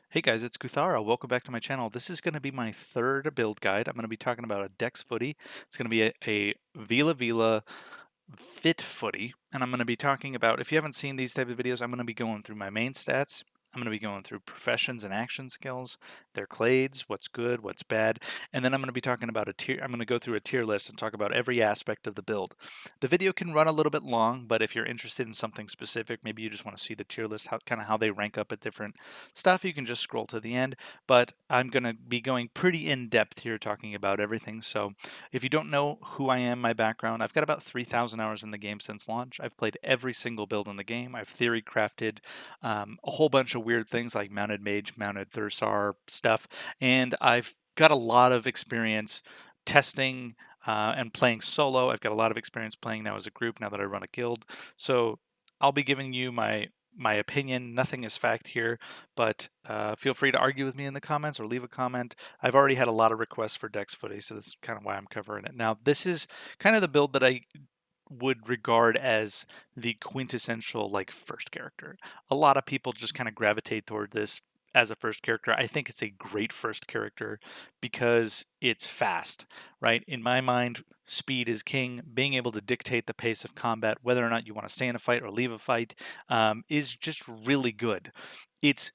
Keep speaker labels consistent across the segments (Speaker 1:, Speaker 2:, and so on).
Speaker 1: Hey guys, it's Guthara. Welcome back to my channel. This is going to be my third build guide. I'm going to be talking about a Dex Footie. It's going to be a Vila Vila fit footy, and I'm going to be talking about, if you haven't seen these type of videos, I'm going to be going through my main stats. I'm going to be going through professions and action skills, their clades, what's good, what's bad, and then I'm going to be talking about I'm going to go through a tier list and talk about every aspect of the build. The video can run a little bit long, but if you're interested in something specific, maybe you just want to see the tier list, kind of how they rank up at different stuff, you can just scroll to the end, but I'm going to be going pretty in depth here talking about everything. So if you don't know who I am, my background, I've got about 3,000 hours in the game since launch. I've played every single build in the game. I've theory crafted a whole bunch of weird things like mounted mage, mounted Thursar stuff, and I've got a lot of experience testing and playing solo. I've got a lot of experience playing now as a group now that I run a guild. So I'll be giving you my opinion. Nothing is fact here, but feel free to argue with me in the comments or leave a comment. I've already had a lot of requests for Dex Footy, so that's kind of why I'm covering it. Now, this is kind of the build that I would regard as the quintessential like first character. A lot of people just kind of gravitate toward this as a first character. I think it's a great first character because it's fast, right? In my mind, speed is king. Being able to dictate the pace of combat, whether or not you want to stay in a fight or leave a fight, is just really good. It's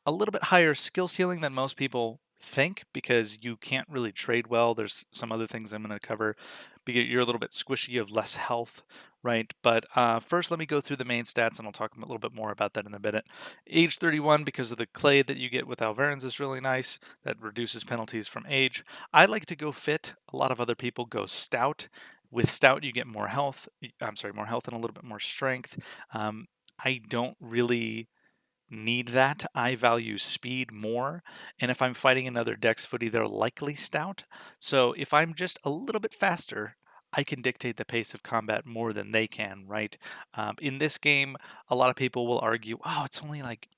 Speaker 1: a little bit higher skill ceiling than most people think because you can't really trade well. There's some other things I'm going to cover because you're a little bit squishy, you have less health, right? But first, let me go through the main stats and I'll talk a little bit more about that in a minute. Age 31, because of the clade that you get with Alvarians, is really nice. That reduces penalties from age. I like to go fit. A lot of other people go stout. With stout, you get more health. I'm sorry, more health and a little bit more strength. I don't really need that. I value speed more, and if I'm fighting another Dex Footy, they're likely stout. So if I'm just a little bit faster, I can dictate the pace of combat more than they can, right? In this game, a lot of people will argue, oh, it's only like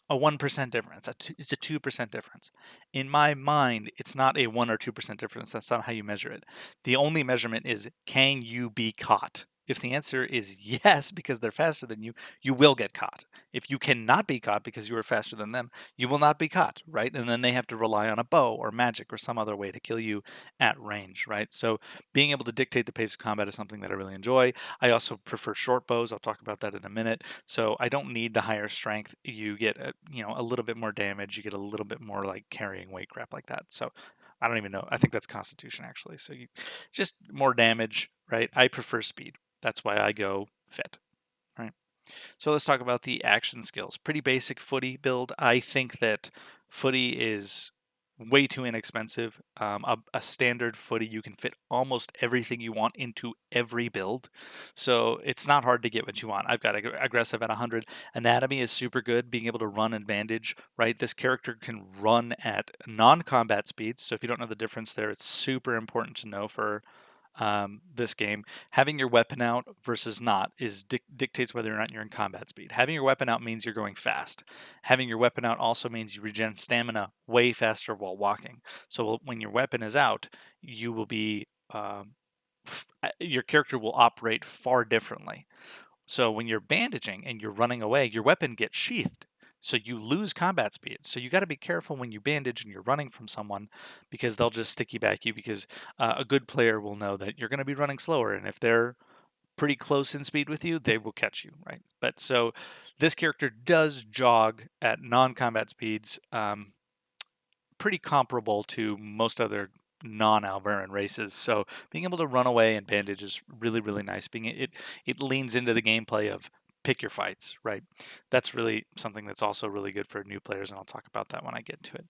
Speaker 1: a 1% difference. It's a 2% difference. In my mind, it's not a 1 or 2% difference. That's not how you measure it. The only measurement is, can you be caught? If the answer is yes, because they're faster than you will get caught. If you cannot be caught because you are faster than them, you will not be caught, right? And then they have to rely on a bow or magic or some other way to kill you at range, right? So being able to dictate the pace of combat is something that I really enjoy. I also prefer short bows. I'll talk about that in a minute. So I don't need the higher strength. You get a little bit more damage. You get a little bit more like carrying weight crap like that. So I don't even know. I think that's Constitution actually. So you just more damage, right? I prefer speed. That's why I go fit, right? So let's talk about the action skills. Pretty basic footy build. I think that footy is way too inexpensive. A standard footy, you can fit almost everything you want into every build. So it's not hard to get what you want. I've got aggressive at 100. Anatomy is super good, being able to run and bandage, right? This character can run at non-combat speeds. So if you don't know the difference there, it's super important to know for this game. Having your weapon out versus not dictates whether or not you're in combat speed. Having your weapon out means you're going fast. Having your weapon out also means you regen stamina way faster while walking. So when your weapon is out, you will be your character will operate far differently. So when you're bandaging and you're running away, your weapon gets sheathed. So you lose combat speed. So you got to be careful when you bandage and you're running from someone because they'll just sticky back you because a good player will know that you're going to be running slower. And if they're pretty close in speed with you, they will catch you, right? But so this character does jog at non-combat speeds, pretty comparable to most other non-Alvaran races. So being able to run away and bandage is really, really nice. It leans into the gameplay of pick your fights, right? That's really something that's also really good for new players, and I'll talk about that when I get to it.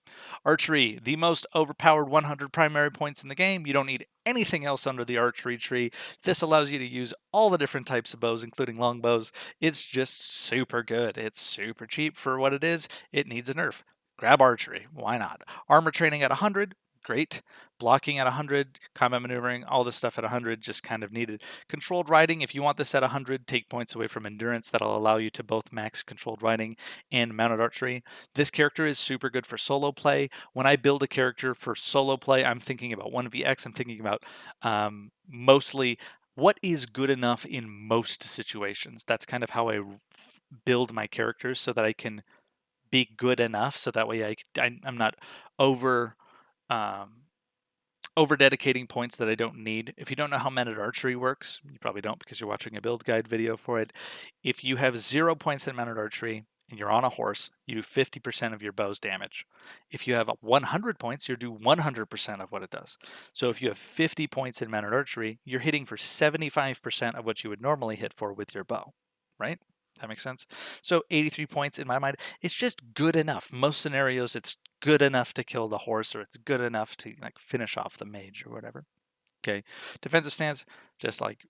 Speaker 1: Archery, the most overpowered 100 primary points in the game. You don't need anything else under the archery tree. This allows you to use all the different types of bows, including longbows. It's just super good. It's super cheap for what it is. It needs a nerf. Grab archery. Why not? Armor training at 100, great. Blocking at 100, combat maneuvering, all this stuff at 100, just kind of needed. Controlled riding, if you want this at 100, take points away from endurance. That'll allow you to both max controlled riding and mounted archery. This character is super good for solo play. When I build a character for solo play, I'm thinking about 1vx. I'm thinking about mostly what is good enough in most situations. That's kind of how I build my characters so that I can be good enough so that way I'm not over um, over dedicating points that I don't need. If you don't know how men at archery works, you probably don't because you're watching a build guide video for it. If you have 0 points in men at archery and you're on a horse, you do 50% of your bow's damage. If you have 100 points, you do 100% of what it does. So if you have 50 points in men at archery, you're hitting for 75% of what you would normally hit for with your bow, right? That makes sense. So 83 points in my mind, it's just good enough. Most scenarios, it's good enough to kill the horse, or it's good enough to like finish off the mage or whatever. Okay, defensive stance, just like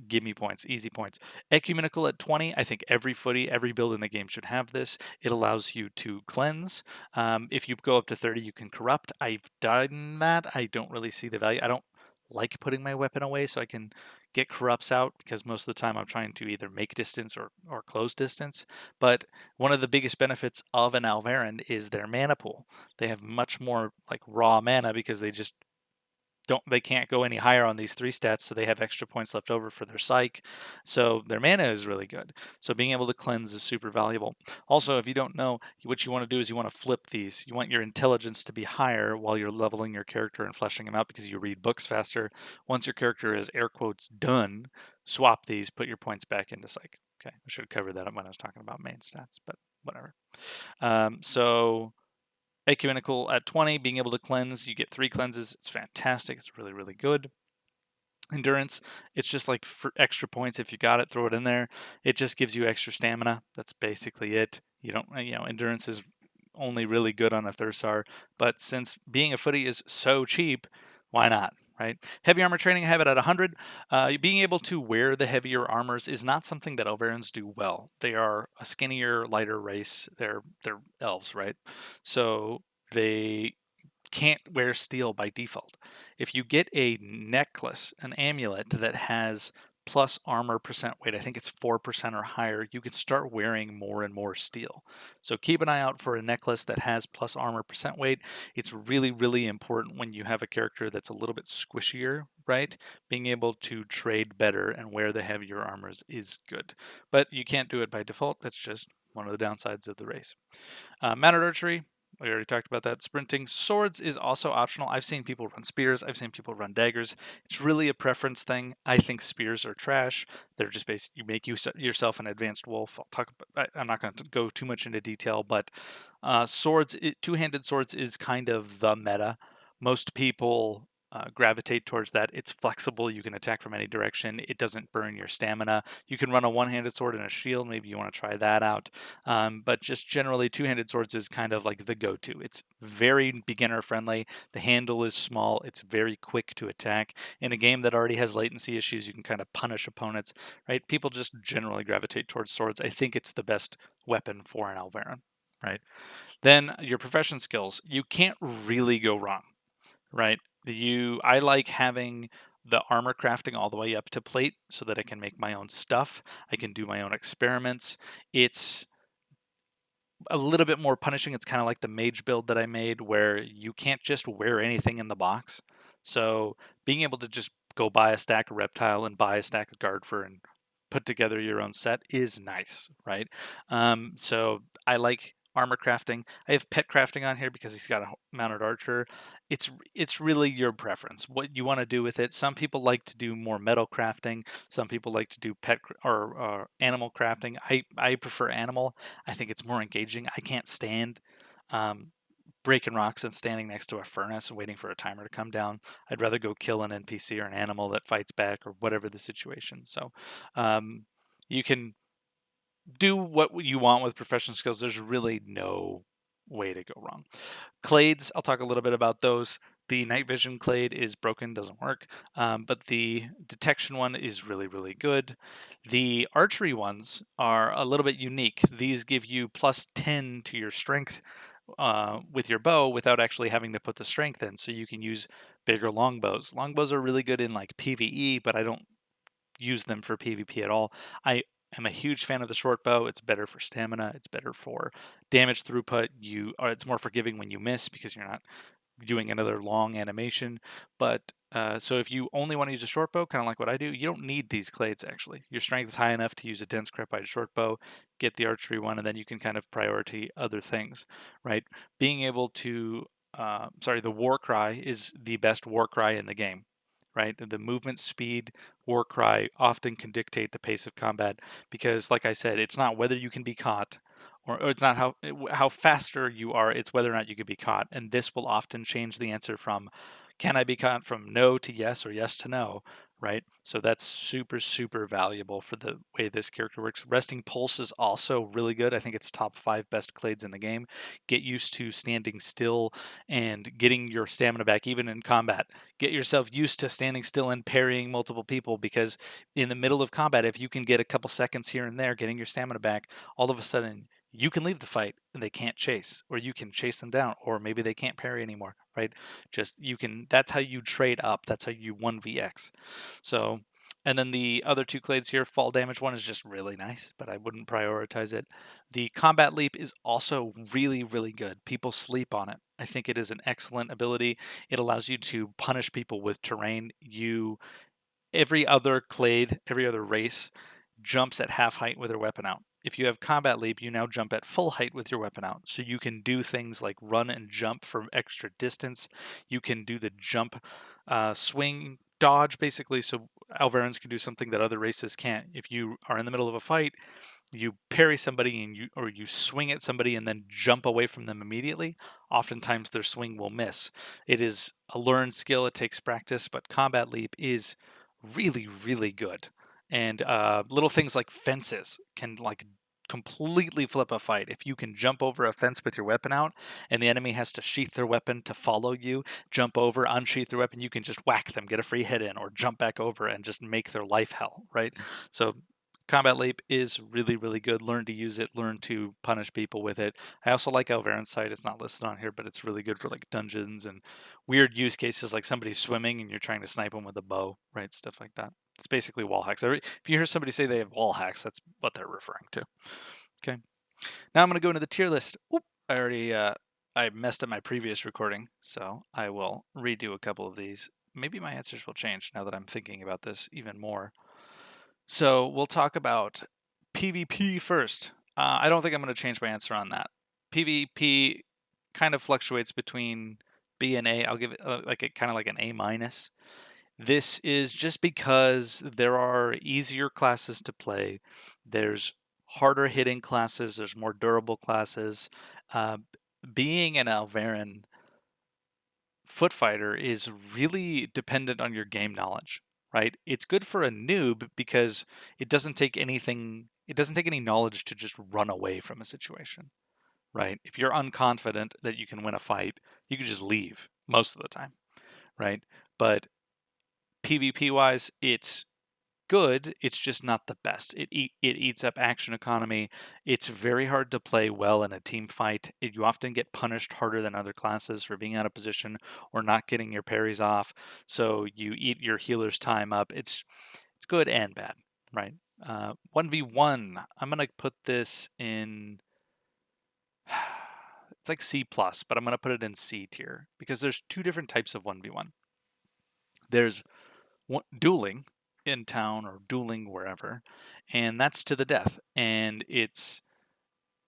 Speaker 1: give me points, easy points. Ecumenical at 20, I think every footy, every build in the game should have this. It allows you to cleanse. If you go up to 30, you can corrupt. I've done that. I don't really see the value. I don't like putting my weapon away so I can get corrupts out because most of the time I'm trying to either make distance or close distance. But one of the biggest benefits of an Alvarian is their mana pool. They have much more like raw mana because they can't go any higher on these 3 stats, so they have extra points left over for their psych. So their mana is really good. So being able to cleanse is super valuable. Also, if you don't know, what you want to do is you want to flip these. You want your intelligence to be higher while you're leveling your character and fleshing him out because you read books faster. Once your character is air quotes done, swap these, put your points back into psych. Okay, I should have covered that up when I was talking about main stats, but whatever. So Ecumenical at 20, being able to cleanse, you get 3 cleanses. It's fantastic. It's really, really good. Endurance, it's just like for extra points. If you got it, throw it in there. It just gives you extra stamina. That's basically it. You don't, endurance is only really good on a Thursar, but since being a footy is so cheap, why not? Right? Heavy armor training, I have it at 100. Being able to wear the heavier armors is not something that Alvarians do well. They are a skinnier, lighter race. They're elves, right? So they can't wear steel by default. If you get a necklace, an amulet that has plus armor percent weight, I think it's 4% or higher, you can start wearing more and more steel. So keep an eye out for a necklace that has plus armor percent weight. It's really, really important when you have a character that's a little bit squishier, right? Being able to trade better and wear the heavier armors is good. But you can't do it by default. That's just one of the downsides of the race. Mounted archery, we already talked about that. Sprinting. Swords is also optional. I've seen people run spears. I've seen people run daggers. It's really a preference thing. I think spears are trash. They're just you make yourself an advanced wolf. I'm not going to go too much into detail, but swords, two-handed swords is kind of the meta. Most people gravitate towards that. It's flexible. You can attack from any direction. It doesn't burn your stamina. You can run a one-handed sword and a shield. Maybe you want to try that out. But just generally, two-handed swords is kind of like the go-to. It's very beginner-friendly. The handle is small. It's very quick to attack. In a game that already has latency issues, you can kind of punish opponents, right? People just generally gravitate towards swords. I think it's the best weapon for an Alvaran, right? Then your profession skills. You can't really go wrong, right? I like having the armor crafting all the way up to plate so that I can make my own stuff. I can do my own experiments. It's a little bit more punishing. It's kind of like the mage build that I made where you can't just wear anything in the box. So being able to just go buy a stack of reptile and buy a stack of guard fur and put together your own set is nice, right? So I like armor crafting. I have pet crafting on here because he's got a mounted archer. It's really your preference what you want to do with it. Some people like to do more metal crafting. Some people like to do pet or animal crafting. I prefer animal. I think it's more engaging. I can't stand um, breaking rocks and standing next to a furnace and waiting for a timer to come down. I'd rather go kill an NPC or an animal that fights back or whatever the situation. So um, you can do what you want with professional skills. There's really no way to go wrong. Clades, I'll talk a little bit about those. The night vision clade is broken, doesn't work, but the detection one is really, really good. The archery ones are a little bit unique. These give you plus 10 to your strength with your bow without actually having to put the strength in, so you can use bigger longbows. Longbows are really good in like PvE, but I don't use them for PvP at all. I am a huge fan of the short bow. It's better for stamina. It's better for damage throughput. It's more forgiving when you miss because you're not doing another long animation. But So if you only want to use a short bow, kind of like what I do, you don't need these clades actually. Your strength is high enough to use a dense crit short bow, get the archery one, and then you can kind of priority other things, right? Being able to, the war cry is the best war cry in the game, right? The movement speed war cry often can dictate the pace of combat because, like I said, it's not whether you can be caught. Or it's not how faster you are, it's whether or not you can be caught. And this will often change the answer from can I be caught from no to yes or yes to no, right? So that's super, super valuable for the way this character works. Resting Pulse is also really good. I think it's top 5 best Clades in the game. Get used to standing still and getting your stamina back, even in combat. Get yourself used to standing still and parrying multiple people because in the middle of combat, if you can get a couple seconds here and there getting your stamina back, all of a sudden you can leave the fight and they can't chase, or you can chase them down, or maybe they can't parry anymore, right? Just you can, that's how you trade up, that's how you 1vx. So, and then the other two clades here, fall damage one is just really nice, but I wouldn't prioritize it. The combat leap is also really, really good. People sleep on it. I think it is an excellent ability. It allows you to punish people with terrain. Every other clade, every other race jumps at half height with their weapon out. If you have combat leap, you now jump at full height with your weapon out. So you can do things like run and jump for extra distance. You can do the jump, swing, dodge, basically. So Alvarians can do something that other races can't. If you are in the middle of a fight, you parry somebody and you swing at somebody and then jump away from them immediately, oftentimes their swing will miss. It is a learned skill, it takes practice, but combat leap is really, really good. And little things like fences can like completely flip a fight. If you can jump over a fence with your weapon out and the enemy has to sheath their weapon to follow you, jump over, unsheath their weapon, you can just whack them, get a free hit in, or jump back over and just make their life hell, right? So combat leap is really, really good. Learn to use it, learn to punish people with it. I also like Alvarian's sight. It's not listed on here, but it's really good for like dungeons and weird use cases like somebody's swimming and you're trying to snipe them with a bow, right? Stuff like that. It's basically wall hacks. If you hear somebody say they have wall hacks, that's what they're referring to. Okay. Now I'm going to go into the tier list. Oop, I messed up my previous recording, so I will redo a couple of these. Maybe my answers will change now that I'm thinking about this even more. So we'll talk about PvP first. I don't think I'm going to change my answer on that. PvP kind of fluctuates between B and A. I'll give it kind of like an A minus. This is just because there are easier classes to play. There's harder hitting classes. There's more durable classes. Uh, Being an Alvarian foot fighter is really dependent on your game knowledge, right? It's good for a noob because it doesn't take anything, it doesn't take any knowledge to just run away from a situation, right? If you're unconfident that you can win a fight, you can just leave most of the time, right? But PvP wise, it's good. It's just not the best. It eats up action economy. It's very hard to play well in a team fight. You often get punished harder than other classes for being out of position or not getting your parries off. So you eat your healer's time up. It's good and bad, right? 1v1. I'm gonna put this in. It's like C plus, but I'm gonna put it in C tier because there's two different types of 1v1. There's dueling in town or dueling wherever, and that's to the death. And this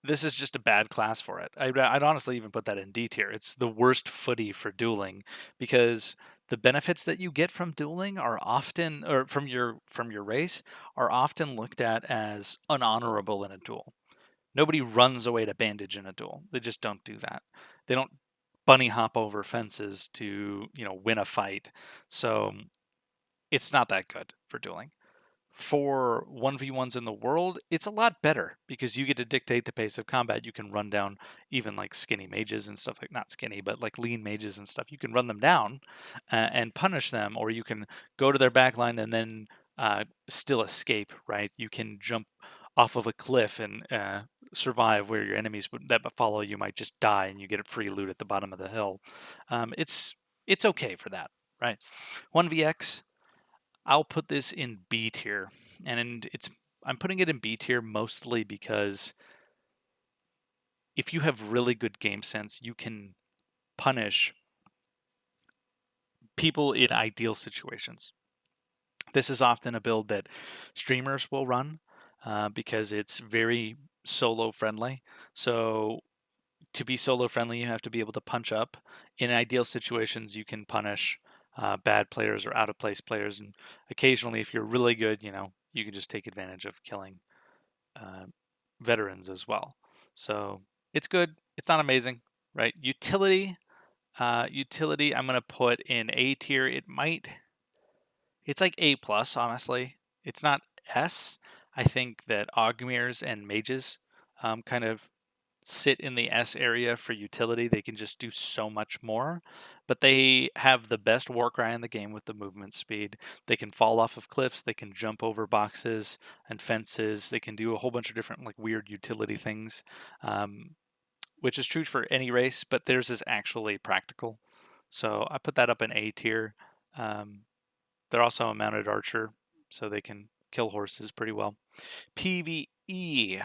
Speaker 1: is just a bad class for it. I'd honestly even put that in D tier. It's the worst footy for dueling because the benefits that you get from dueling are often, or from your race, are often looked at as unhonorable in a duel. Nobody runs away to bandage in a duel. They just don't do that. They don't bunny hop over fences to win a fight. So it's not that good for dueling. For 1v1s in the world, it's a lot better because you get to dictate the pace of combat. You can run down even like skinny mages and stuff, like not skinny, but like lean mages and stuff. You can run them down and punish them, or you can go to their backline and then still escape, right? You can jump off of a cliff and survive where your enemies that follow you might just die and you get a free loot at the bottom of the hill. It's okay for that, right? 1vx, I'll put this in B tier, and I'm putting it in B tier mostly because if you have really good game sense, you can punish people in ideal situations. This is often a build that streamers will run because it's very solo friendly. So to be solo friendly, you have to be able to punch up. In ideal situations, you can punish bad players or out of place players, and occasionally, if you're really good, you can just take advantage of killing uh, veterans as well. So it's good. It's not amazing, right? Utility. I'm gonna put in A tier. It's like A plus, honestly. It's not S. I think that Augmirs and mages kind of sit in the S area for utility. They can just do so much more, but they have the best war cry in the game with the movement speed. They can fall off of cliffs, they can jump over boxes and fences, they can do a whole bunch of different like weird utility things, um, which is true for any race, but theirs is actually practical. So I put that up in A tier. Um, they're also a mounted archer, so they can kill horses pretty well. PvE.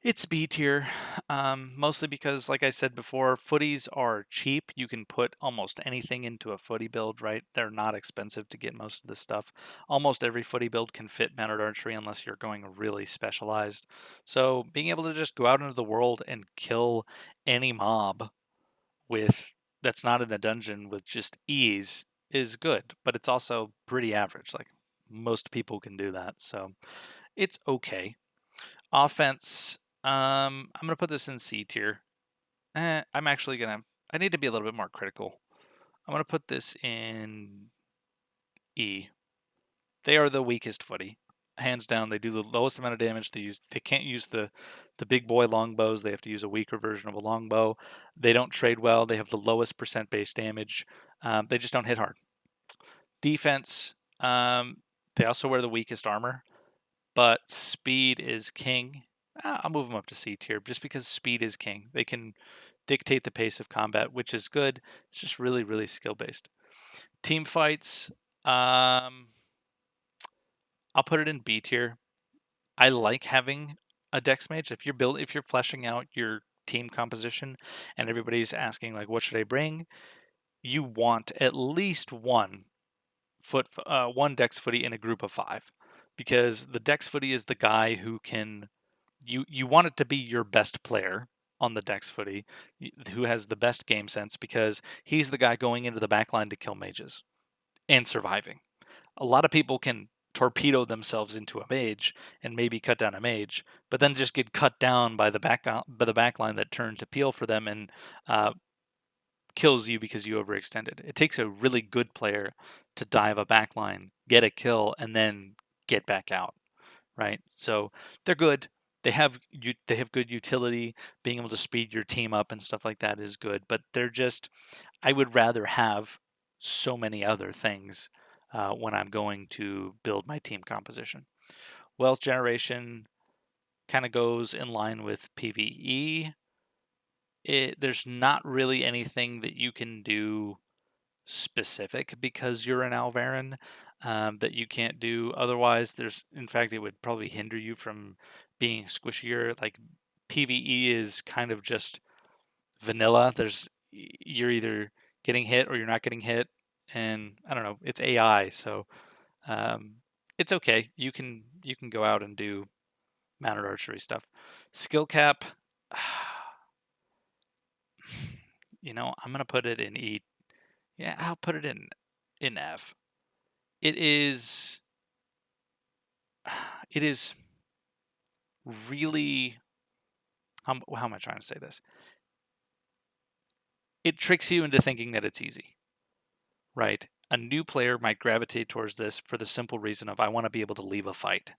Speaker 1: It's B tier, mostly because, like I said before, footies are cheap. You can put almost anything into a footy build, right? They're not expensive to get most of this stuff. Almost every footy build can fit mounted archery unless you're going really specialized. So being able to just go out into the world and kill any mob with that's not in a dungeon with just ease is good, but it's also pretty average. Like most people can do that, so it's okay. Offense, I'm gonna put this in C tier. I'm actually gonna. I need to be a little bit more critical. I'm gonna put this in E. They are the weakest footy, hands down. They do the lowest amount of damage. They can't use the big boy longbows. They have to use a weaker version of a longbow. They don't trade well. They have the lowest percent base damage. They just don't hit hard. Defense. They also wear the weakest armor, but speed is king. I'll move them up to C tier just because speed is king. They can dictate the pace of combat, which is good. It's just really, really skill based. Team fights, I'll put it in B tier. I like having a dex mage. If you're fleshing out your team composition and everybody's asking like, what should I bring? You want at least one dex footy in a group of 5, because the dex footy is the guy who can you want it to be your best player on the dex footy who has the best game sense, because he's the guy going into the backline to kill mages and surviving. A lot of people can torpedo themselves into a mage and maybe cut down a mage, but then just get cut down by the backline that turned to peel for them and uh, kills you because you overextended. It takes a really good player to dive a backline, get a kill, and then get back out, right? So they're good. They have good utility. Being able to speed your team up and stuff like that is good, but they're just I would rather have so many other things when I'm going to build my team composition. Wealth generation kind of goes in line with PVE. There's not really anything that you can do specific because you're an Alvarian that you can't do otherwise. In fact, it would probably hinder you from being squishier. Like PVE is kind of just vanilla. You're either getting hit or you're not getting hit, and I don't know. It's AI, so um, it's okay. You can go out and do mounted archery stuff. Skill cap. I'm gonna put it in E. Yeah, I'll put it in F. It is it is really how am I trying to say this? It tricks you into thinking that it's easy, right? A new player might gravitate towards this for the simple reason of I want to be able to leave a fight.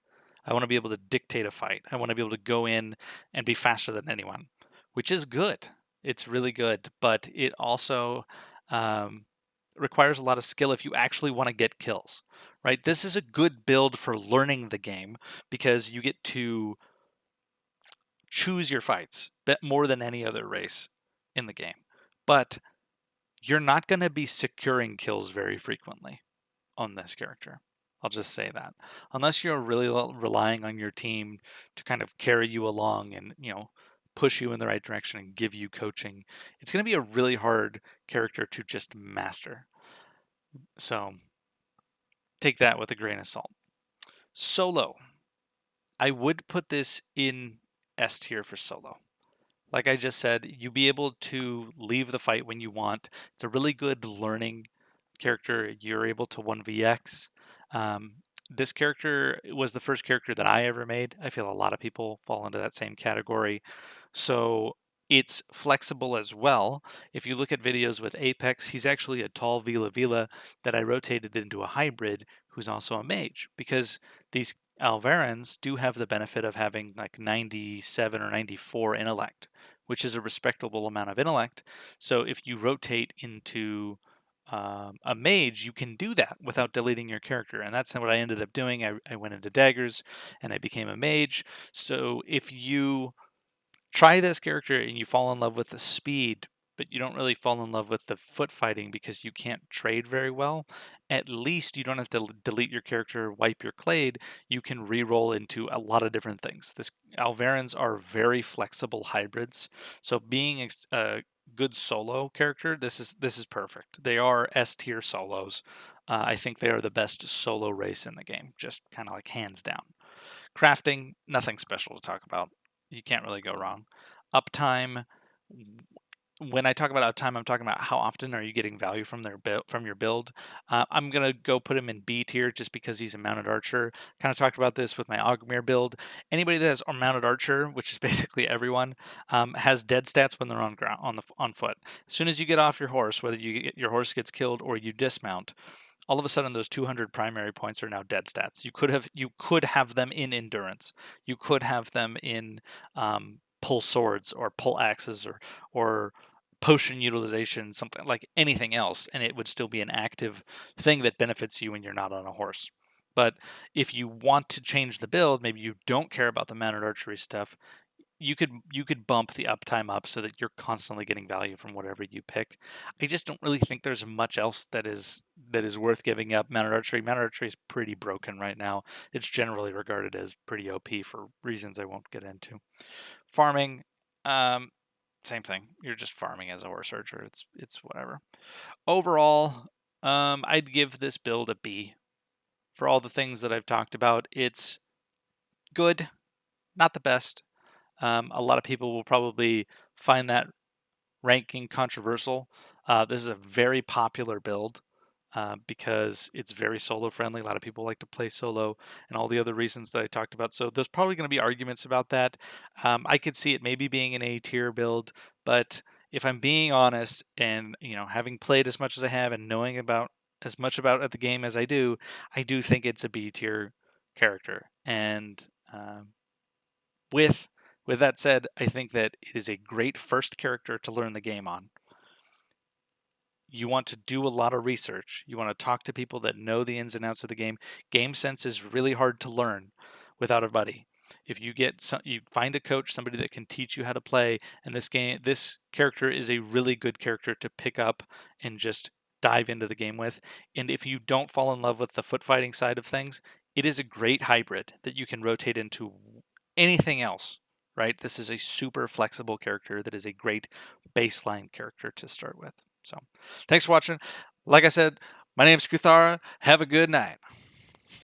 Speaker 1: I want to be able to dictate a fight. I want to be able to go in and be faster than anyone, which is good. It's really good, but it also um, requires a lot of skill if you actually want to get kills, right? This is a good build for learning the game because you get to choose your fights more than any other race in the game. But you're not going to be securing kills very frequently on this character. I'll just say that. Unless you're really relying on your team to kind of carry you along and, push you in the right direction and give you coaching, it's going to be a really hard character to just master. So take that with a grain of salt. Solo. I would put this in S tier for solo. Like I just said, you be able to leave the fight when you want. It's a really good learning character. You're able to 1vx. This character was the first character that I ever made. I feel a lot of people fall into that same category. So it's flexible as well. If you look at videos with Apex, he's actually a tall Vila Vila that I rotated into a hybrid who's also a mage, because these Alvarans do have the benefit of having like 97 or 94 intellect, which is a respectable amount of intellect. So if you rotate into a mage, you can do that without deleting your character. And that's what I ended up doing. I went into daggers and I became a mage. So if you try this character and you fall in love with the speed, but you don't really fall in love with the foot fighting because you can't trade very well, at least you don't have to delete your character, wipe your Clade. You can re-roll into a lot of different things. This Alvarans are very flexible hybrids, so being a good solo character, this is perfect. They are S tier solos. I think they are the best solo race in the game, just kind of like hands down. Crafting, nothing special to talk about. You can't really go wrong. Uptime, when I talk about uptime, I'm talking about how often are you getting value from from your build. I'm gonna go put him in B tier just because he's a mounted archer. Kind of talked about this with my Ogmir build. Anybody that has a mounted archer, which is basically everyone, has dead stats when they're on ground on foot. As soon as you get off your horse, whether your horse gets killed or you dismount, all of a sudden those 200 primary points are now dead stats. You could have them in endurance. You could have them in pull swords or pull axes or potion utilization, something like anything else, and it would still be an active thing that benefits you when you're not on a horse. But if you want to change the build, maybe you don't care about the mounted archery stuff, you could bump the uptime up so that you're constantly getting value from whatever you pick. I just don't really think there's much else that is worth giving up. Mounted archery is pretty broken right now. It's generally regarded as pretty OP for reasons I won't get into. Farming, um, same thing. You're just farming as a horse archer. It's whatever. Overall, I'd give this build a B for all the things that I've talked about. It's good, not the best. A lot of people will probably find that ranking controversial. This is a very popular build because it's very solo friendly. A lot of people like to play solo and all the other reasons that I talked about. So there's probably going to be arguments about that. I could see it maybe being an A tier build, but if I'm being honest and having played as much as I have and knowing about as much about the game as I do think it's a B tier character. And with with that said, I think that it is a great first character to learn the game on. You want to do a lot of research. You want to talk to people that know the ins and outs of the game. Game sense is really hard to learn without a buddy. If you find a coach, somebody that can teach you how to play, and this character is a really good character to pick up and just dive into the game with. And if you don't fall in love with the foot fighting side of things, it is a great hybrid that you can rotate into anything else, right? This is a super flexible character that is a great baseline character to start with. So, thanks for watching. Like I said, my name's Kuthara. Have a good night.